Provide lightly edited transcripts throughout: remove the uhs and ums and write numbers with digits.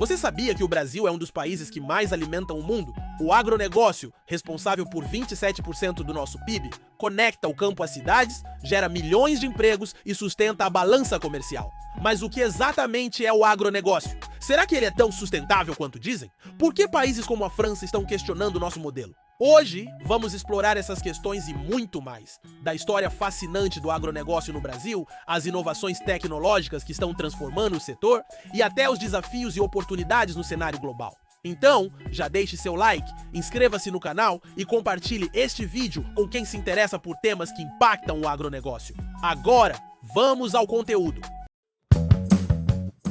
Você sabia que o Brasil é um dos países que mais alimentam o mundo? O agronegócio, responsável por 27% do nosso PIB, conecta o campo às cidades, gera milhões de empregos e sustenta a balança comercial. Mas o que exatamente é o agronegócio? Será que ele é tão sustentável quanto dizem? Por que países como a França estão questionando o nosso modelo? Hoje, vamos explorar essas questões e muito mais. Da história fascinante do agronegócio no Brasil, às inovações tecnológicas que estão transformando o setor e até os desafios e oportunidades no cenário global. Então, já deixe seu like, inscreva-se no canal e compartilhe este vídeo com quem se interessa por temas que impactam o agronegócio. Agora, vamos ao conteúdo.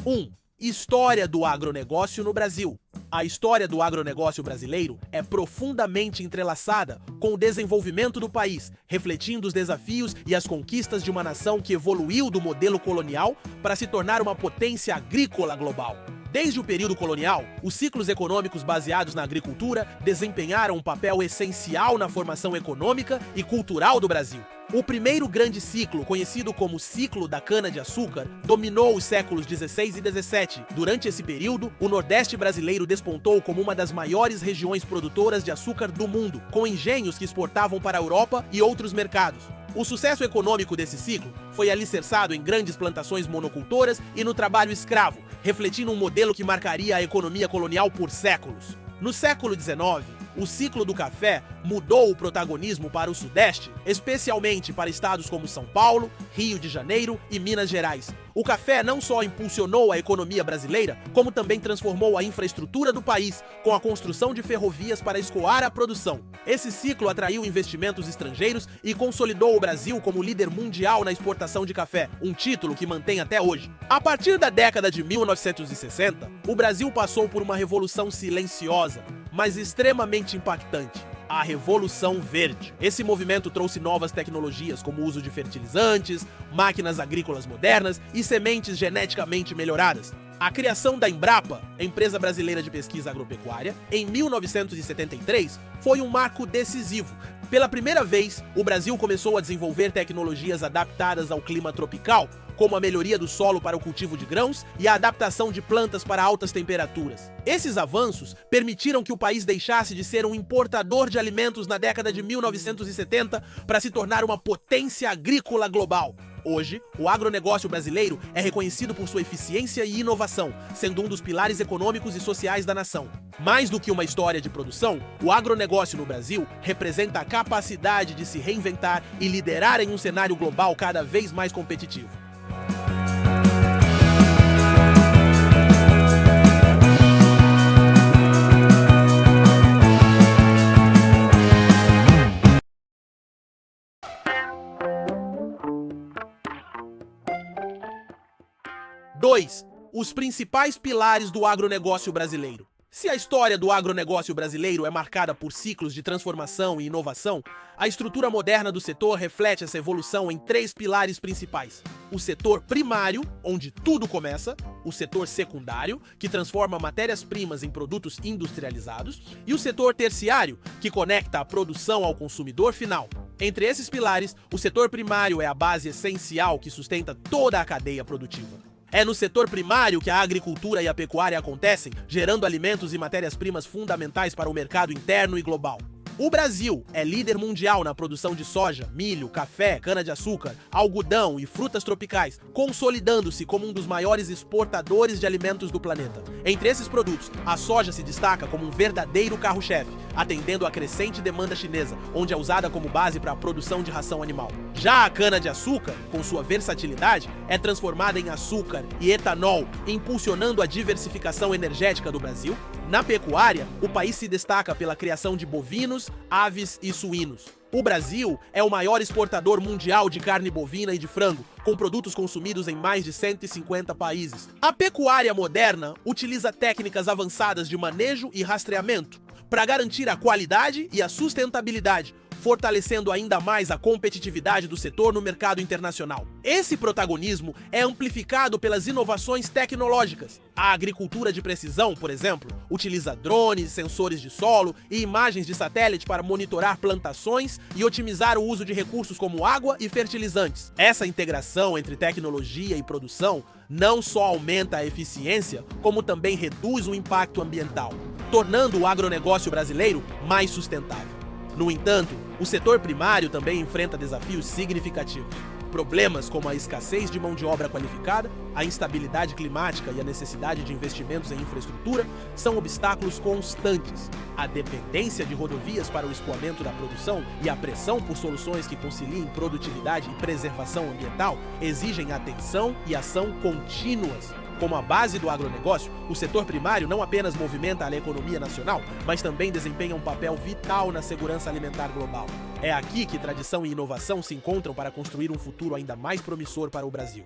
1. História do agronegócio no Brasil. A história do agronegócio brasileiro é profundamente entrelaçada com o desenvolvimento do país, refletindo os desafios e as conquistas de uma nação que evoluiu do modelo colonial para se tornar uma potência agrícola global. Desde o período colonial, os ciclos econômicos baseados na agricultura desempenharam um papel essencial na formação econômica e cultural do Brasil. O primeiro grande ciclo, conhecido como ciclo da cana-de-açúcar, dominou os séculos 16 e 17. Durante esse período, o Nordeste brasileiro despontou como uma das maiores regiões produtoras de açúcar do mundo, com engenhos que exportavam para a Europa e outros mercados. O sucesso econômico desse ciclo foi alicerçado em grandes plantações monocultoras e no trabalho escravo, refletindo um modelo que marcaria a economia colonial por séculos. No século XIX, o ciclo do café mudou o protagonismo para o Sudeste, especialmente para estados como São Paulo, Rio de Janeiro e Minas Gerais. O café não só impulsionou a economia brasileira, como também transformou a infraestrutura do país, com a construção de ferrovias para escoar a produção. Esse ciclo atraiu investimentos estrangeiros e consolidou o Brasil como líder mundial na exportação de café, um título que mantém até hoje. A partir da década de 1960, o Brasil passou por uma revolução silenciosa, mas extremamente impactante: a Revolução Verde. Esse movimento trouxe novas tecnologias como o uso de fertilizantes, máquinas agrícolas modernas e sementes geneticamente melhoradas. A criação da Embrapa, empresa brasileira de pesquisa agropecuária, em 1973, foi um marco decisivo. Pela primeira vez, o Brasil começou a desenvolver tecnologias adaptadas ao clima tropical, como a melhoria do solo para o cultivo de grãos e a adaptação de plantas para altas temperaturas. Esses avanços permitiram que o país deixasse de ser um importador de alimentos na década de 1970 para se tornar uma potência agrícola global. Hoje, o agronegócio brasileiro é reconhecido por sua eficiência e inovação, sendo um dos pilares econômicos e sociais da nação. Mais do que uma história de produção, o agronegócio no Brasil representa a capacidade de se reinventar e liderar em um cenário global cada vez mais competitivo. Dois, os principais pilares do agronegócio brasileiro. Se a história do agronegócio brasileiro é marcada por ciclos de transformação e inovação, a estrutura moderna do setor reflete essa evolução em três pilares principais: o setor primário, onde tudo começa; o setor secundário, que transforma matérias-primas em produtos industrializados; e o setor terciário, que conecta a produção ao consumidor final. Entre esses pilares, o setor primário é a base essencial que sustenta toda a cadeia produtiva. É no setor primário que a agricultura e a pecuária acontecem, gerando alimentos e matérias-primas fundamentais para o mercado interno e global. O Brasil é líder mundial na produção de soja, milho, café, cana-de-açúcar, algodão e frutas tropicais, consolidando-se como um dos maiores exportadores de alimentos do planeta. Entre esses produtos, a soja se destaca como um verdadeiro carro-chefe, atendendo à crescente demanda chinesa, onde é usada como base para a produção de ração animal. Já a cana-de-açúcar, com sua versatilidade, é transformada em açúcar e etanol, impulsionando a diversificação energética do Brasil. Na pecuária, o país se destaca pela criação de bovinos, aves e suínos. O Brasil é o maior exportador mundial de carne bovina e de frango, com produtos consumidos em mais de 150 países. A pecuária moderna utiliza técnicas avançadas de manejo e rastreamento para garantir a qualidade e a sustentabilidade, fortalecendo ainda mais a competitividade do setor no mercado internacional. Esse protagonismo é amplificado pelas inovações tecnológicas. A agricultura de precisão, por exemplo, utiliza drones, sensores de solo e imagens de satélite para monitorar plantações e otimizar o uso de recursos como água e fertilizantes. Essa integração entre tecnologia e produção não só aumenta a eficiência, como também reduz o impacto ambiental, tornando o agronegócio brasileiro mais sustentável. No entanto, o setor primário também enfrenta desafios significativos. Problemas como a escassez de mão de obra qualificada, a instabilidade climática e a necessidade de investimentos em infraestrutura são obstáculos constantes. A dependência de rodovias para o escoamento da produção e a pressão por soluções que conciliem produtividade e preservação ambiental exigem atenção e ação contínuas. Como a base do agronegócio, o setor primário não apenas movimenta a economia nacional, mas também desempenha um papel vital na segurança alimentar global. É aqui que tradição e inovação se encontram para construir um futuro ainda mais promissor para o Brasil.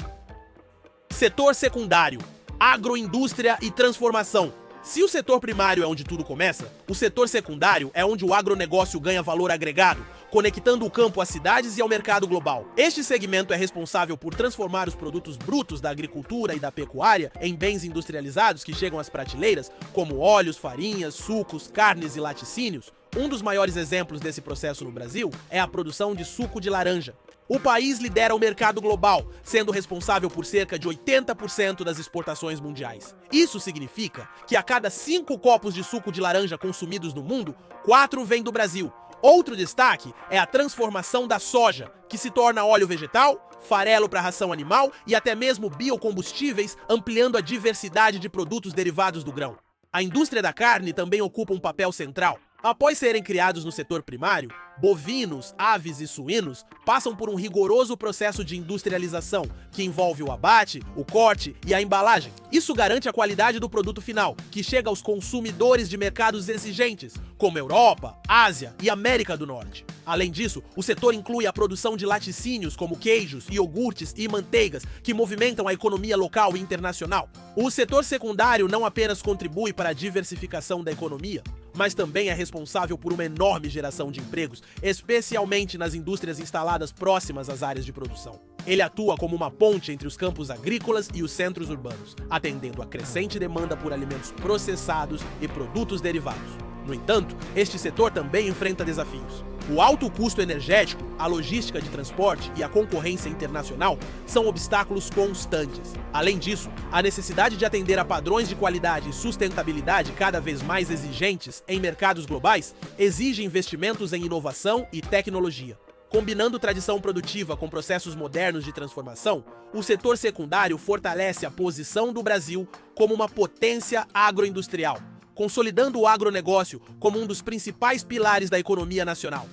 Setor secundário: agroindústria e transformação. Se o setor primário é onde tudo começa, o setor secundário é onde o agronegócio ganha valor agregado, conectando o campo às cidades e ao mercado global. Este segmento é responsável por transformar os produtos brutos da agricultura e da pecuária em bens industrializados que chegam às prateleiras, como óleos, farinhas, sucos, carnes e laticínios. Um dos maiores exemplos desse processo no Brasil é a produção de suco de laranja. O país lidera o mercado global, sendo responsável por cerca de 80% das exportações mundiais. Isso significa que a cada 5 copos de suco de laranja consumidos no mundo, 4 vêm do Brasil. Outro destaque é a transformação da soja, que se torna óleo vegetal, farelo para ração animal e até mesmo biocombustíveis, ampliando a diversidade de produtos derivados do grão. A indústria da carne também ocupa um papel central. Após serem criados no setor primário, bovinos, aves e suínos passam por um rigoroso processo de industrialização, que envolve o abate, o corte e a embalagem. Isso garante a qualidade do produto final, que chega aos consumidores de mercados exigentes, como Europa, Ásia e América do Norte. Além disso, o setor inclui a produção de laticínios como queijos, iogurtes e manteigas, que movimentam a economia local e internacional. O setor secundário não apenas contribui para a diversificação da economia, mas também é responsável por uma enorme geração de empregos, especialmente nas indústrias instaladas próximas às áreas de produção. Ele atua como uma ponte entre os campos agrícolas e os centros urbanos, atendendo à crescente demanda por alimentos processados e produtos derivados. No entanto, este setor também enfrenta desafios. O alto custo energético, a logística de transporte e a concorrência internacional são obstáculos constantes. Além disso, a necessidade de atender a padrões de qualidade e sustentabilidade cada vez mais exigentes em mercados globais exige investimentos em inovação e tecnologia. Combinando tradição produtiva com processos modernos de transformação, o setor secundário fortalece a posição do Brasil como uma potência agroindustrial, consolidando o agronegócio como um dos principais pilares da economia nacional.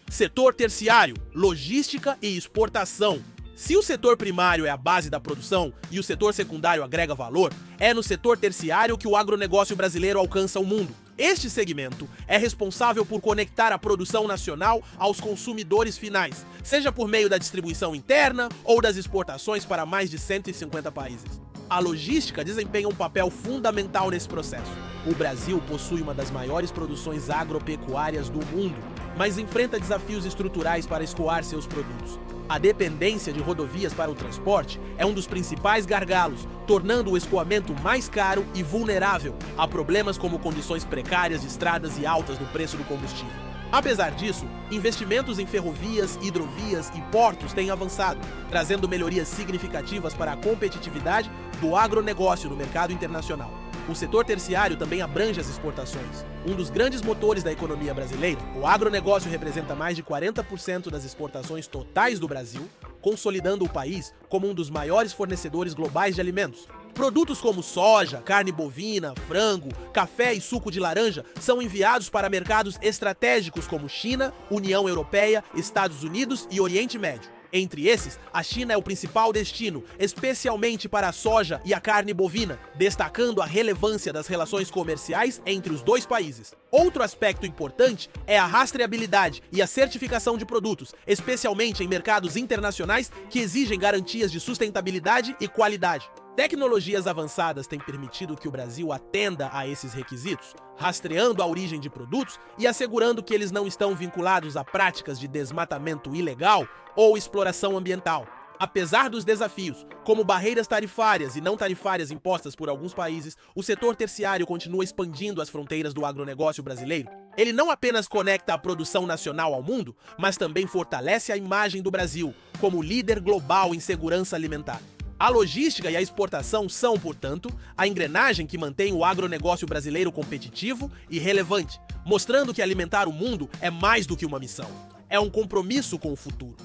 Setor terciário: logística e exportação. Se o setor primário é a base da produção e o setor secundário agrega valor, é no setor terciário que o agronegócio brasileiro alcança o mundo. Este segmento é responsável por conectar a produção nacional aos consumidores finais, seja por meio da distribuição interna ou das exportações para mais de 150 países. A logística desempenha um papel fundamental nesse processo. O Brasil possui uma das maiores produções agropecuárias do mundo, mas enfrenta desafios estruturais para escoar seus produtos. A dependência de rodovias para o transporte é um dos principais gargalos, tornando o escoamento mais caro e vulnerável a problemas como condições precárias de estradas e altas no preço do combustível. Apesar disso, investimentos em ferrovias, hidrovias e portos têm avançado, trazendo melhorias significativas para a competitividade do agronegócio no mercado internacional. O setor terciário também abrange as exportações. Um dos grandes motores da economia brasileira, o agronegócio representa mais de 40% das exportações totais do Brasil, consolidando o país como um dos maiores fornecedores globais de alimentos. Produtos como soja, carne bovina, frango, café e suco de laranja são enviados para mercados estratégicos como China, União Europeia, Estados Unidos e Oriente Médio. Entre esses, a China é o principal destino, especialmente para a soja e a carne bovina, destacando a relevância das relações comerciais entre os dois países. Outro aspecto importante é a rastreabilidade e a certificação de produtos, especialmente em mercados internacionais que exigem garantias de sustentabilidade e qualidade. Tecnologias avançadas têm permitido que o Brasil atenda a esses requisitos, rastreando a origem de produtos e assegurando que eles não estão vinculados a práticas de desmatamento ilegal ou exploração ambiental. Apesar dos desafios, como barreiras tarifárias e não tarifárias impostas por alguns países, o setor terciário continua expandindo as fronteiras do agronegócio brasileiro. Ele não apenas conecta a produção nacional ao mundo, mas também fortalece a imagem do Brasil como líder global em segurança alimentar. A logística e a exportação são, portanto, a engrenagem que mantém o agronegócio brasileiro competitivo e relevante, mostrando que alimentar o mundo é mais do que uma missão, é um compromisso com o futuro.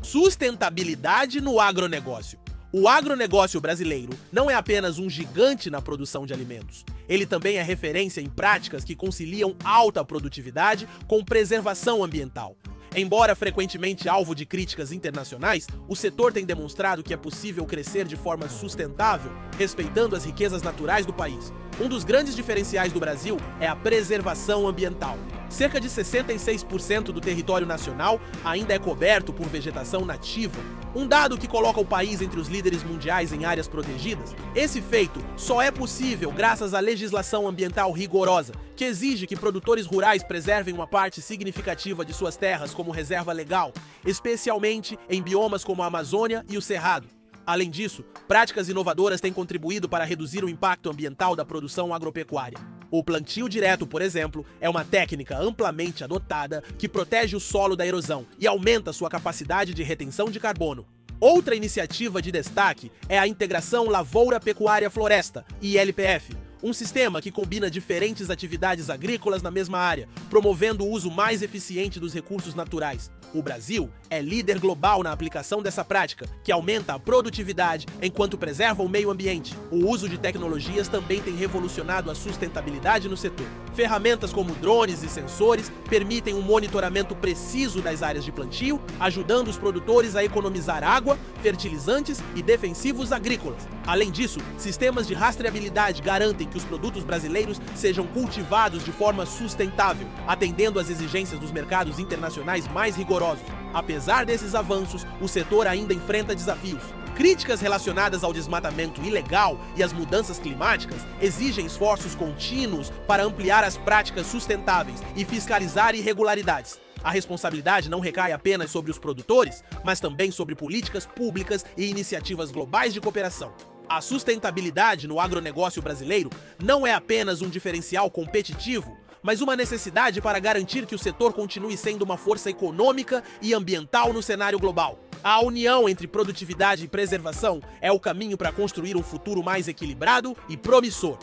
Sustentabilidade no agronegócio. O agronegócio brasileiro não é apenas um gigante na produção de alimentos. Ele também é referência em práticas que conciliam alta produtividade com preservação ambiental. Embora frequentemente alvo de críticas internacionais, o setor tem demonstrado que é possível crescer de forma sustentável, respeitando as riquezas naturais do país. Um dos grandes diferenciais do Brasil é a preservação ambiental. Cerca de 66% do território nacional ainda é coberto por vegetação nativa, um dado que coloca o país entre os líderes mundiais em áreas protegidas. Esse feito só é possível graças à legislação ambiental rigorosa, que exige que produtores rurais preservem uma parte significativa de suas terras como reserva legal, especialmente em biomas como a Amazônia e o Cerrado. Além disso, práticas inovadoras têm contribuído para reduzir o impacto ambiental da produção agropecuária. O plantio direto, por exemplo, é uma técnica amplamente adotada que protege o solo da erosão e aumenta sua capacidade de retenção de carbono. Outra iniciativa de destaque é a Integração Lavoura-Pecuária-Floresta, ILPF, um sistema que combina diferentes atividades agrícolas na mesma área, promovendo o uso mais eficiente dos recursos naturais. O Brasil é líder global na aplicação dessa prática, que aumenta a produtividade enquanto preserva o meio ambiente. O uso de tecnologias também tem revolucionado a sustentabilidade no setor. Ferramentas como drones e sensores permitem um monitoramento preciso das áreas de plantio, ajudando os produtores a economizar água, fertilizantes e defensivos agrícolas. Além disso, sistemas de rastreabilidade garantem que os produtos brasileiros sejam cultivados de forma sustentável, atendendo às exigências dos mercados internacionais mais rigorosos. Apesar desses avanços, o setor ainda enfrenta desafios. Críticas relacionadas ao desmatamento ilegal e às mudanças climáticas exigem esforços contínuos para ampliar as práticas sustentáveis e fiscalizar irregularidades. A responsabilidade não recai apenas sobre os produtores, mas também sobre políticas públicas e iniciativas globais de cooperação. A sustentabilidade no agronegócio brasileiro não é apenas um diferencial competitivo, mas uma necessidade para garantir que o setor continue sendo uma força econômica e ambiental no cenário global. A união entre produtividade e preservação é o caminho para construir um futuro mais equilibrado e promissor.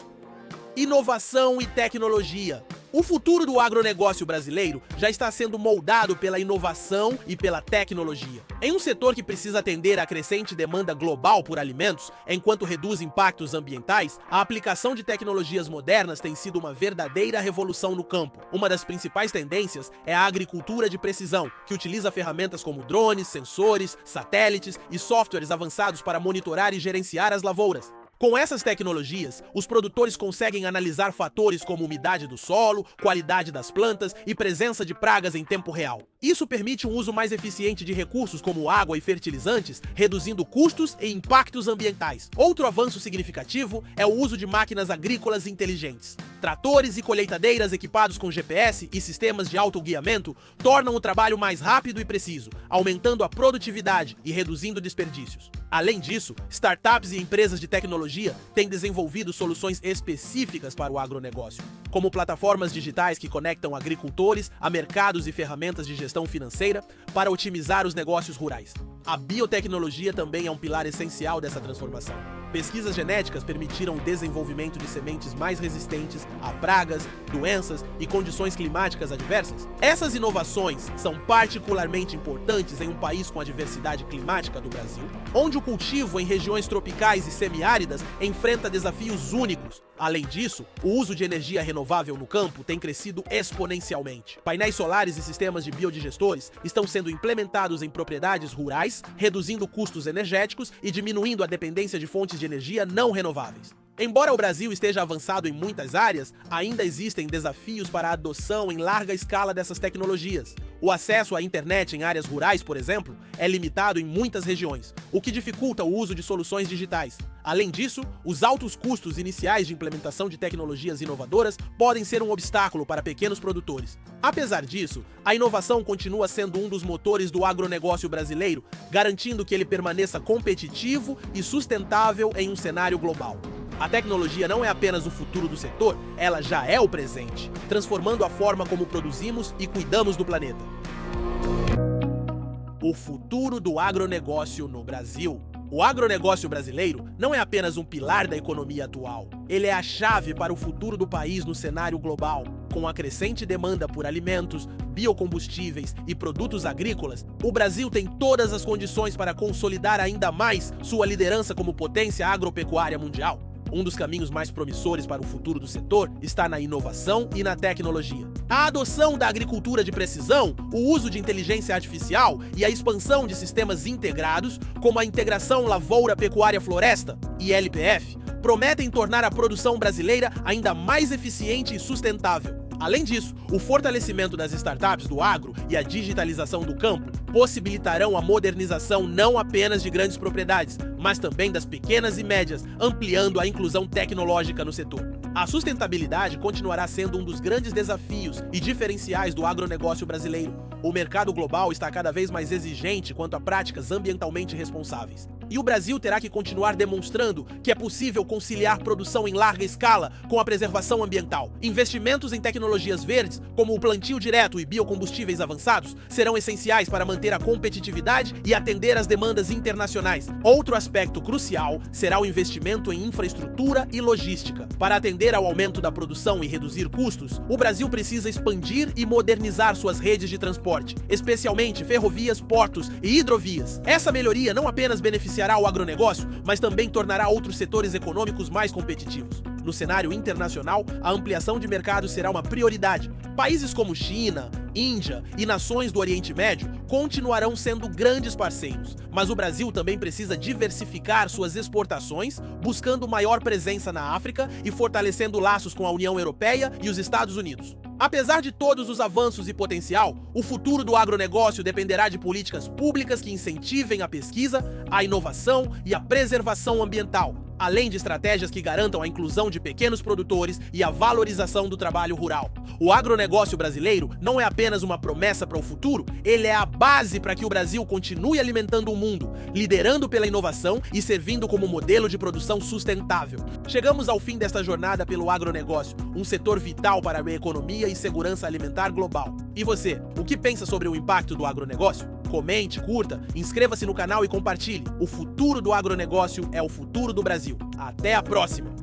Inovação e tecnologia. O futuro do agronegócio brasileiro já está sendo moldado pela inovação e pela tecnologia. Em um setor que precisa atender à crescente demanda global por alimentos, enquanto reduz impactos ambientais, a aplicação de tecnologias modernas tem sido uma verdadeira revolução no campo. Uma das principais tendências é a agricultura de precisão, que utiliza ferramentas como drones, sensores, satélites e softwares avançados para monitorar e gerenciar as lavouras. Com essas tecnologias, os produtores conseguem analisar fatores como umidade do solo, qualidade das plantas e presença de pragas em tempo real. Isso permite um uso mais eficiente de recursos como água e fertilizantes, reduzindo custos e impactos ambientais. Outro avanço significativo é o uso de máquinas agrícolas inteligentes. Tratores e colheitadeiras equipados com GPS e sistemas de autoguiamento tornam o trabalho mais rápido e preciso, aumentando a produtividade e reduzindo desperdícios. Além disso, startups e empresas de tecnologia têm desenvolvido soluções específicas para o agronegócio, como plataformas digitais que conectam agricultores a mercados e ferramentas de gestão financeira para otimizar os negócios rurais. A biotecnologia também é um pilar essencial dessa transformação. Pesquisas genéticas permitiram o desenvolvimento de sementes mais resistentes a pragas, doenças e condições climáticas adversas. Essas inovações são particularmente importantes em um país com a diversidade climática do Brasil, onde o cultivo em regiões tropicais e semiáridas enfrenta desafios únicos. Além disso, o uso de energia renovável no campo tem crescido exponencialmente. Painéis solares e sistemas de biodigestores estão sendo implementados em propriedades rurais, reduzindo custos energéticos e diminuindo a dependência de fontes de energia não renováveis. Embora o Brasil esteja avançado em muitas áreas, ainda existem desafios para a adoção em larga escala dessas tecnologias. O acesso à internet em áreas rurais, por exemplo, é limitado em muitas regiões, o que dificulta o uso de soluções digitais. Além disso, os altos custos iniciais de implementação de tecnologias inovadoras podem ser um obstáculo para pequenos produtores. Apesar disso, a inovação continua sendo um dos motores do agronegócio brasileiro, garantindo que ele permaneça competitivo e sustentável em um cenário global. A tecnologia não é apenas o futuro do setor, ela já é o presente, transformando a forma como produzimos e cuidamos do planeta. O futuro do agronegócio no Brasil. O agronegócio brasileiro não é apenas um pilar da economia atual, ele é a chave para o futuro do país no cenário global. Com a crescente demanda por alimentos, biocombustíveis e produtos agrícolas, o Brasil tem todas as condições para consolidar ainda mais sua liderança como potência agropecuária mundial. Um dos caminhos mais promissores para o futuro do setor está na inovação e na tecnologia. A adoção da agricultura de precisão, o uso de inteligência artificial e a expansão de sistemas integrados, como a Integração Lavoura-Pecuária-Floresta, ILPF, prometem tornar a produção brasileira ainda mais eficiente e sustentável. Além disso, o fortalecimento das startups do agro e a digitalização do campo possibilitarão a modernização não apenas de grandes propriedades, mas também das pequenas e médias, ampliando a inclusão tecnológica no setor. A sustentabilidade continuará sendo um dos grandes desafios e diferenciais do agronegócio brasileiro. O mercado global está cada vez mais exigente quanto a práticas ambientalmente responsáveis. E o Brasil terá que continuar demonstrando que é possível conciliar produção em larga escala com a preservação ambiental. Investimentos em tecnologias verdes, como o plantio direto e biocombustíveis avançados, serão essenciais para manter a competitividade e atender às demandas internacionais. Outro aspecto crucial será o investimento em infraestrutura e logística. Para atender ao aumento da produção e reduzir custos, o Brasil precisa expandir e modernizar suas redes de transporte, especialmente ferrovias, portos e hidrovias. Essa melhoria não apenas beneficiará o agronegócio, mas também tornará outros setores econômicos mais competitivos. No cenário internacional, a ampliação de mercados será uma prioridade. Países como China, Índia e nações do Oriente Médio continuarão sendo grandes parceiros, mas o Brasil também precisa diversificar suas exportações, buscando maior presença na África e fortalecendo laços com a União Europeia e os Estados Unidos. Apesar de todos os avanços e potencial, o futuro do agronegócio dependerá de políticas públicas que incentivem a pesquisa, a inovação e a preservação ambiental, além de estratégias que garantam a inclusão de pequenos produtores e a valorização do trabalho rural. O agronegócio brasileiro não é apenas uma promessa para o futuro, ele é a base para que o Brasil continue alimentando o mundo, liderando pela inovação e servindo como modelo de produção sustentável. Chegamos ao fim desta jornada pelo agronegócio, um setor vital para a economia e segurança alimentar global. E você, o que pensa sobre o impacto do agronegócio? Comente, curta, inscreva-se no canal e compartilhe. O futuro do agronegócio é o futuro do Brasil. Até a próxima!